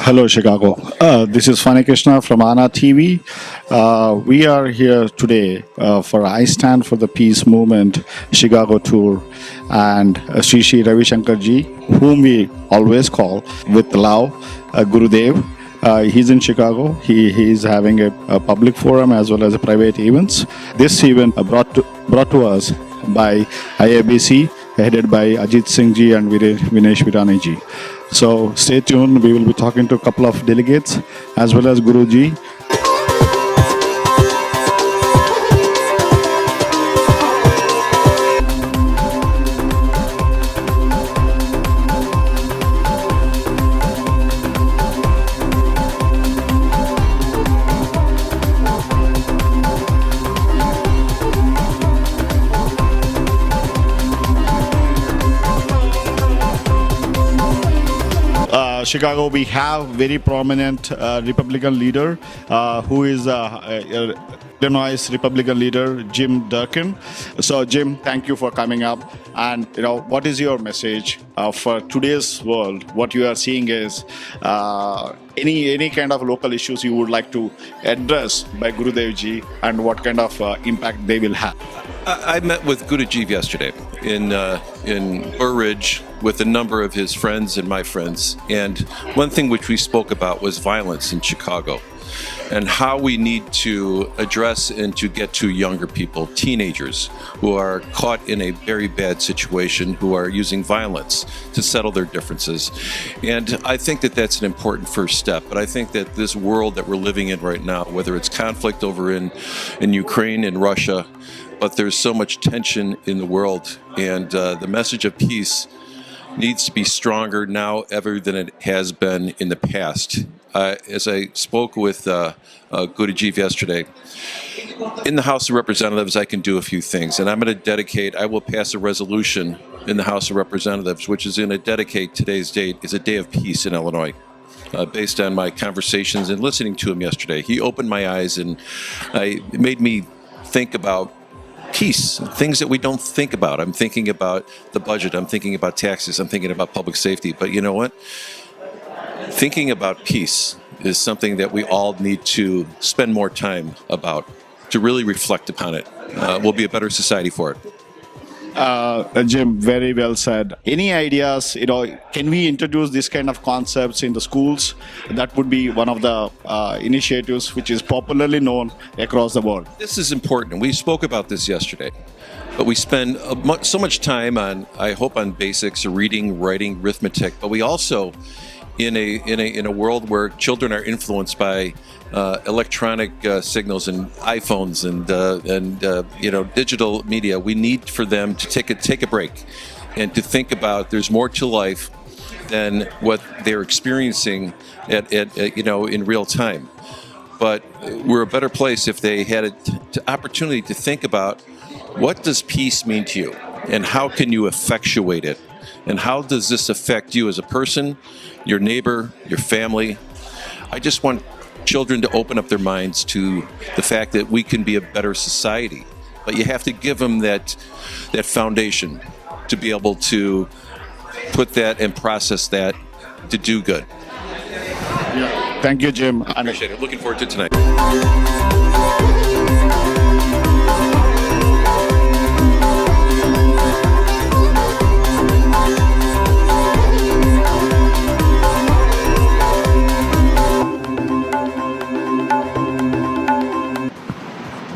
Hello, Chicago. This is Fani Krishna from AANA TV. We are here today for I Stand for the Peace Movement Chicago tour, and Sri Ravi Shankar ji, whom we always call with love Gurudev. He's in Chicago. He is having a public forum as well as a private events. This event brought to us by IABC, headed by Ajit Singh ji and Vinesh Virani ji. So stay tuned. We will be talking to a couple of delegates as well as Guru ji. Chicago, we have very prominent Republican leader who is Illinois Republican leader Jim Durkin. So, Jim, thank you for coming up. And what is your message for today's world? What you are seeing is any kind of local issues you would like to address by Gurudev ji, and what kind of impact they will have. I met with Gurudev yesterday in Burr Ridge with a number of his friends and my friends. And one thing which we spoke about was violence in Chicago and how we need to address and to get to younger people, teenagers who are caught in a very bad situation, who are using violence to settle their differences. And I think that that's an important first step. But I think that this world that we're living in right now, whether it's conflict over in Ukraine and Russia, but there's so much tension in the world, and the message of peace needs to be stronger now ever than it has been in the past. As I spoke with Gurudev yesterday, in the House of Representatives, I can do a few things, and I will pass a resolution in the House of Representatives, which is going to dedicate today's date as a day of peace in Illinois. Based on my conversations and listening to him yesterday, he opened my eyes and it made me think about peace, things that we don't think about. I'm thinking about the budget, I'm thinking about taxes, I'm thinking about public safety. But you know what? Thinking about peace is something that we all need to spend more time about, to really reflect upon it. We'll be a better society for it. Jim, very well said. Any ideas, can we introduce this kind of concepts in the schools? That would be one of the initiatives which is popularly known across the world. This is important. We spoke about this yesterday, but we spend so much time on basics, reading, writing, arithmetic, but we also, in a world where children are influenced by electronic signals and iPhones and digital media, we need for them to take a break and to think about there's more to life than what they're experiencing in real time. But we're a better place if they had an opportunity to think about what does peace mean to you and how can you effectuate it. And how does this affect you as a person, your neighbor, your family? I just want children to open up their minds to the fact that we can be a better society. But you have to give them that foundation to be able to put that and process that to do good. Yeah. Thank you, Jim. I appreciate it. Looking forward to tonight.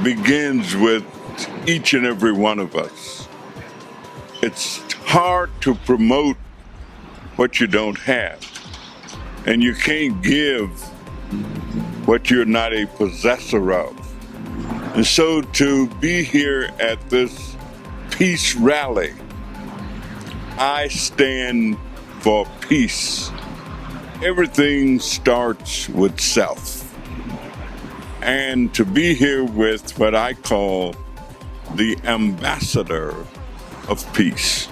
Begins with each and every one of us. It's hard to promote what you don't have, and you can't give what you're not a possessor of. And so to be here at this peace rally, I stand for peace. Everything starts with self. And to be here with what I call the ambassador of peace,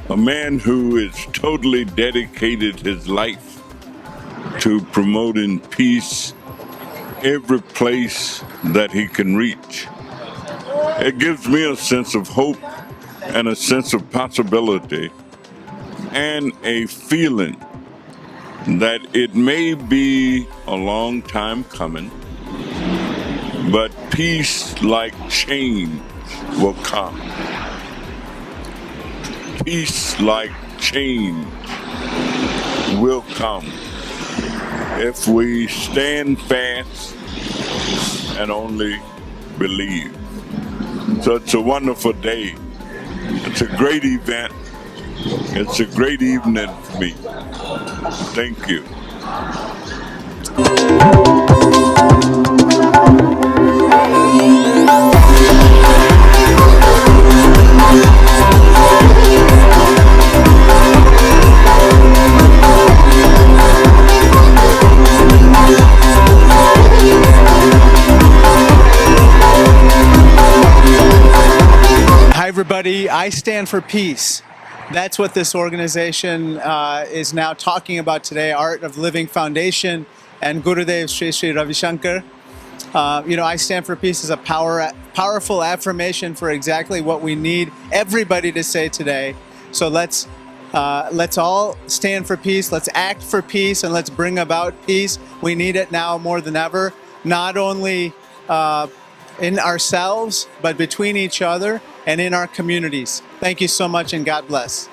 a man who has totally dedicated his life to promoting peace every place that he can reach. It gives me a sense of hope and a sense of possibility and a feeling that it may be a long time coming, but peace like change will come. Peace like change will come if we stand fast and only believe. So it's a wonderful day. It's a great event. It's a great evening for me. Thank you. Hi, everybody. I stand for peace. That's what this organization is now talking about today, Art of Living Foundation and Gurudev Sri Ravi Shankar. I stand for peace is a powerful affirmation for exactly what we need everybody to say today. So let's all stand for peace. Let's act for peace, and let's bring about peace. We need it now more than ever, not only in ourselves, but between each other and in our communities. Thank you so much, and God bless.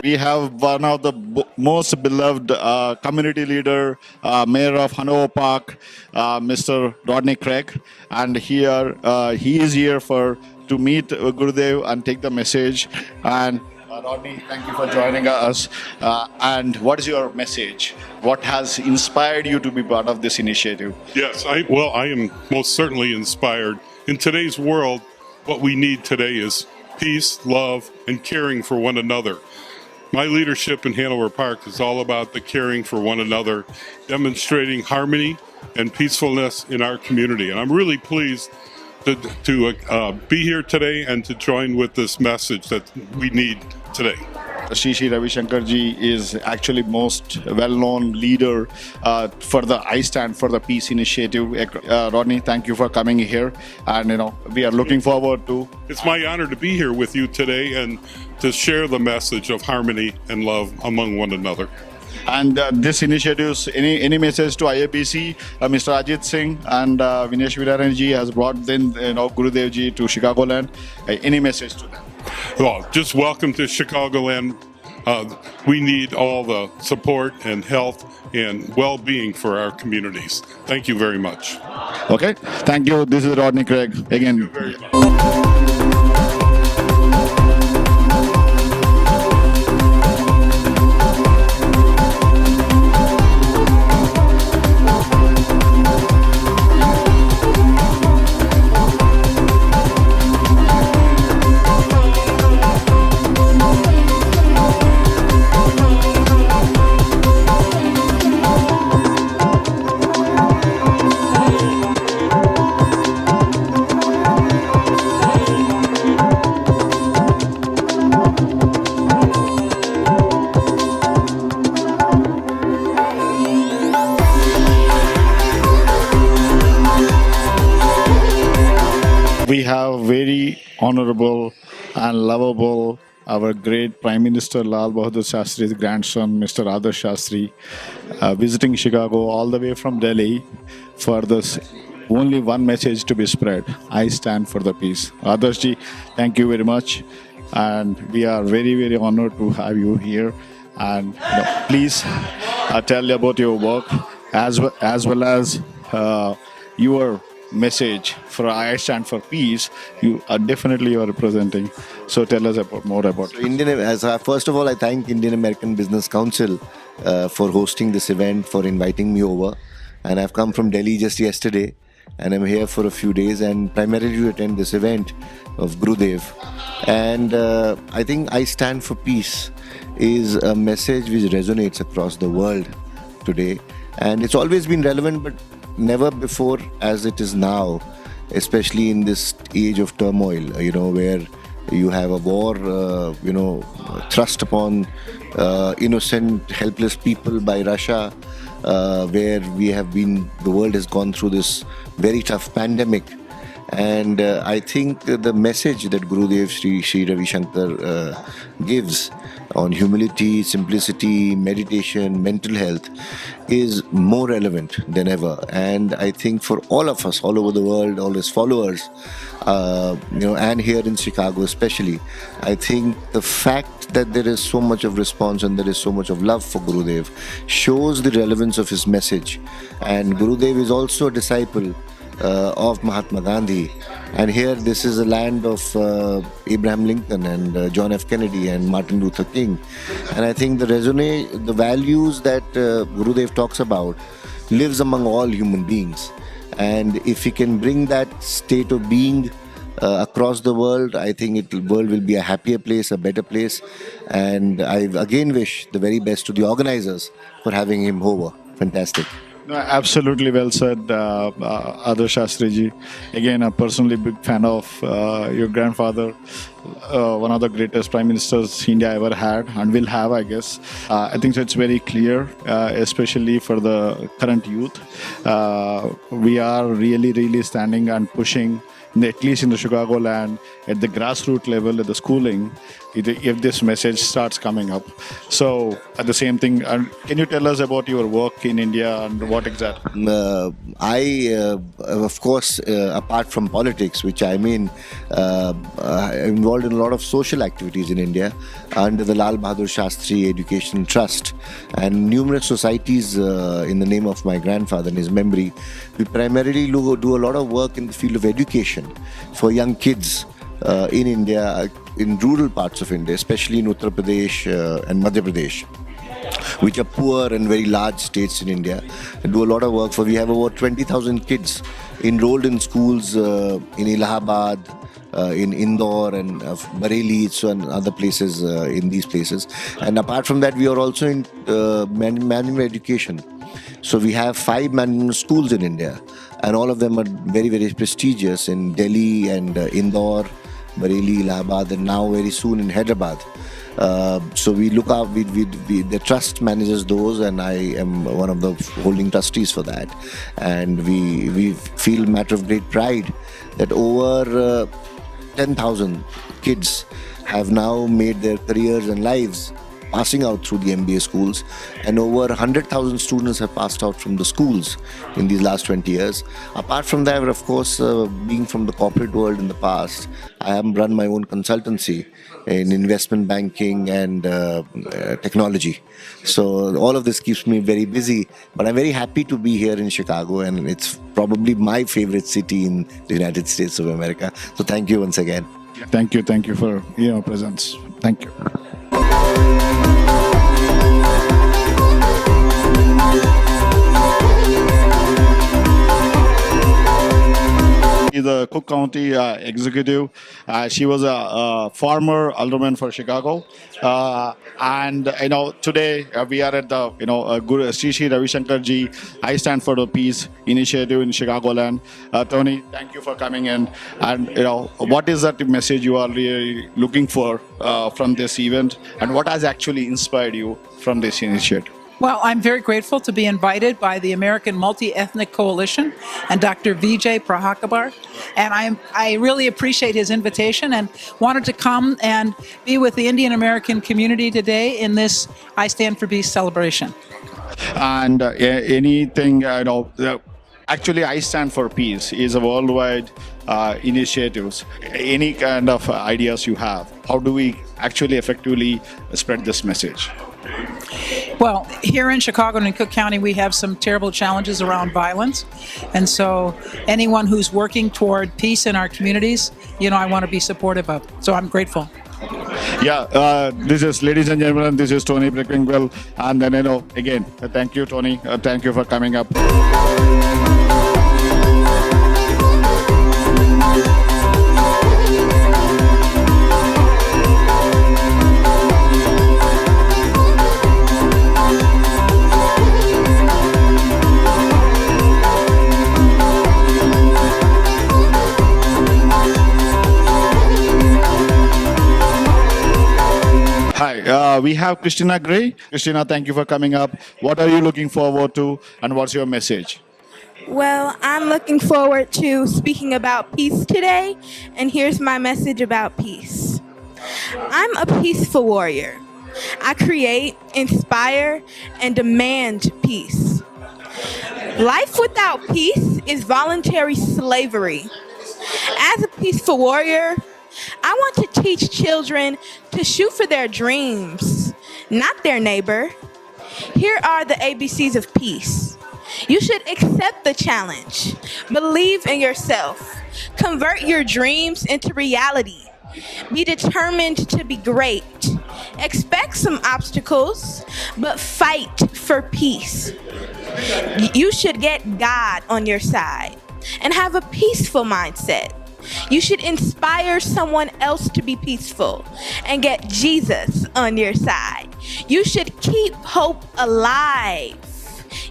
We have one of the most beloved community leader, Mayor of Hanover Park, Mr. Rodney Craig, and here he is here to meet Gurudev and take the message. And Rodney, thank you for joining us. And what is your message? What has inspired you to be part of this initiative? Yes, I am most certainly inspired. In today's world, what we need today is peace, love, and caring for one another. My leadership in Hanover Park is all about the caring for one another, demonstrating harmony and peacefulness in our community. And I'm really pleased to be here today and to join with this message that we need today. Sri Ravi Shankar ji is actually most well-known leader for the I Stand for the Peace initiative. Rodney, thank you for coming here, and we are looking forward to. It's my honor to be here with you today and to share the message of harmony and love among one another. And this initiatives, any message to IABC, Mr. Ajit Singh and Vinesh Vidaran ji has brought then Gurudev ji to Chicagoland. Any message to them? Well, just welcome to Chicagoland. We need all the support and health and well-being for our communities. Thank you very much. Okay, thank you. This is Rodney Craig again. Thank you very much. We have very honorable and lovable our great Prime Minister Lal Bahadur Shastri's grandson, Mr. Adarsh Shastri, visiting Chicago all the way from Delhi for this only one message to be spread. I stand for the peace. Adarsh ji, thank you very much. And we are very, very honored to have you here. And please tell about your work as well as your message for I Stand for Peace. You are definitely representing. So tell us more about it. First of all, I thank Indian American Business Council for hosting this event, for inviting me over. And I've come from Delhi just yesterday, and I'm here for a few days and primarily to attend this event of Gurudev. And I think I Stand for Peace is a message which resonates across the world today. And it's always been relevant, but never before as it is now, especially in this age of turmoil, where you have a war, thrust upon innocent, helpless people by Russia, where the world has gone through this very tough pandemic. And I think the message that Gurudev Sri Ravi Shankar gives on humility, simplicity, meditation, mental health is more relevant than ever. And I think for all of us, all over the world, all his followers, and here in Chicago especially, I think the fact that there is so much of response and there is so much of love for Gurudev shows the relevance of his message. And Gurudev is also a disciple of Mahatma Gandhi, and here this is a land of Abraham Lincoln and John F. Kennedy and Martin Luther King. And I think the values that Gurudev talks about lives among all human beings, and if he can bring that state of being across the world, I think the world will be a happier place, a better place. And I again wish the very best to the organizers for having him over. Fantastic. No, absolutely well said, Adarsh Shastriji. Again, a personally big fan of your grandfather, one of the greatest prime ministers India ever had and will have, I guess. I think so it's very clear, especially for the current youth. We are really, really standing and pushing, at least in the Chicagoland, at the grassroots level, at the schooling, if this message starts coming up. So, at the same thing, can you tell us about your work in India and what exactly? Of course, apart from politics, which I'm involved in a lot of social activities in India under the Lal Bahadur Shastri Education Trust and numerous societies in the name of my grandfather and his memory. We primarily do a lot of work in the field of education for young kids in India, in rural parts of India, especially in Uttar Pradesh and Madhya Pradesh, which are poor and very large states in India. I do a lot of work we have over 20,000 kids enrolled in schools in Allahabad, in Indore and Bareilly, and other places in these places. And apart from that, we are also in management education. So we have 5 management schools in India, and all of them are very, very prestigious in Delhi and Indore, Bareilly, Allahabad, and now very soon in Hyderabad. So we look out, the trust manages those, and I am one of the holding trustees for that. And we feel a matter of great pride that over 10,000 kids have now made their careers and lives passing out through the MBA schools, and over 100,000 students have passed out from the schools in these last 20 years. Apart from that, of course, being from the corporate world in the past, I have run my own consultancy in investment banking and technology. So all of this keeps me very busy, but I'm very happy to be here in Chicago, and it's probably my favorite city in the United States of America. So thank you once again. Thank you for your presence. Thank you. The Cook County executive. She was a former alderman for Chicago, and today we are at the Guru Sri Ravi Shankar ji I Stand for the Peace initiative in Chicagoland. Tony, thank you for coming in. And what is that message you are really looking for from this event, and what has actually inspired you from this initiative? Well, I'm very grateful to be invited by the American Multi-Ethnic Coalition and Dr. Vijay Prahakabar. And I really appreciate his invitation and wanted to come and be with the Indian American community today in this I Stand for Peace celebration. And actually, I Stand for Peace is a worldwide initiatives. Any kind of ideas you have, how do we actually effectively spread this message? Well, here in Chicago and in Cook County, we have some terrible challenges around violence. And so anyone who's working toward peace in our communities, I want to be supportive of. So I'm grateful. Yeah, this is, ladies and gentlemen, this is Tony Brickwinkwell. And then, again, thank you, Tony. Thank you for coming up. Hi, we have Christina Gray. Christina, thank you for coming up. What are you looking forward to, and what's your message? Well, I'm looking forward to speaking about peace today, and here's my message about peace. I'm a peaceful warrior. I create, inspire, and demand peace. Life without peace is voluntary slavery. As a peaceful warrior, I want to teach children to shoot for their dreams, not their neighbor. Here are the ABCs of peace. You should accept the challenge, believe in yourself, convert your dreams into reality, be determined to be great, expect some obstacles, but fight for peace. You should get God on your side and have a peaceful mindset. You should inspire someone else to be peaceful and get Jesus on your side. You should keep hope alive.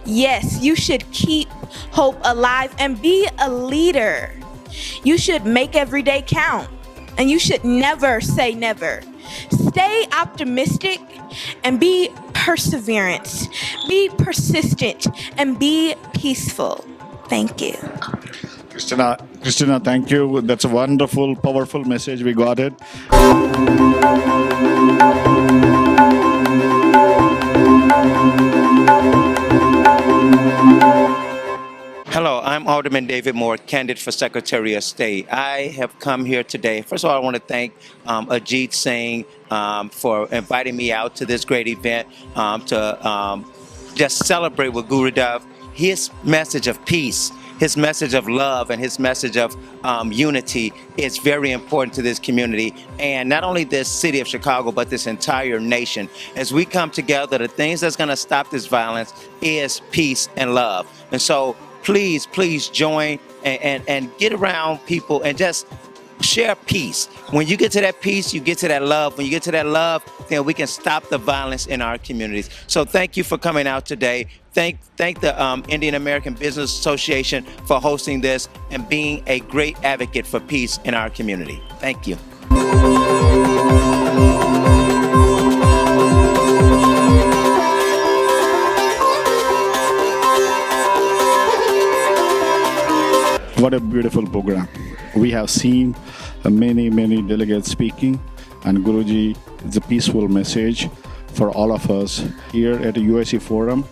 Yes, you should keep hope alive and be a leader. You should make every day count, and you should never say never. Stay optimistic and be perseverant. Be persistent and be peaceful. Thank you. Christina, thank you. That's a wonderful, powerful message. We got it. Hello, I'm Alderman David Moore, candidate for Secretary of State. I have come here today. First of all, I want to thank Ajit Singh for inviting me out to this great event to just celebrate with Gurudev. His message of peace, his message of love, and his message of unity is very important to this community, and not only this city of Chicago, but this entire nation. As we come together, the things that's going to stop this violence is peace and love. And so please join and get around people and just share peace. When you get to that peace, you get to that love. When you get to that love, then we can stop the violence in our communities. So thank you for coming out today. Thank the Indian American Business Association for hosting this and being a great advocate for peace in our community. Thank you. What a beautiful program. We have seen many delegates speaking, and Guruji is a peaceful message for all of us here at the UIC Forum.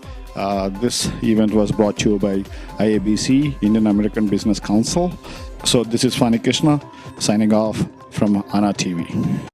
This event was brought to you by IABC, Indian American Business Council. So this is Fani Krishna signing off from AANA TV.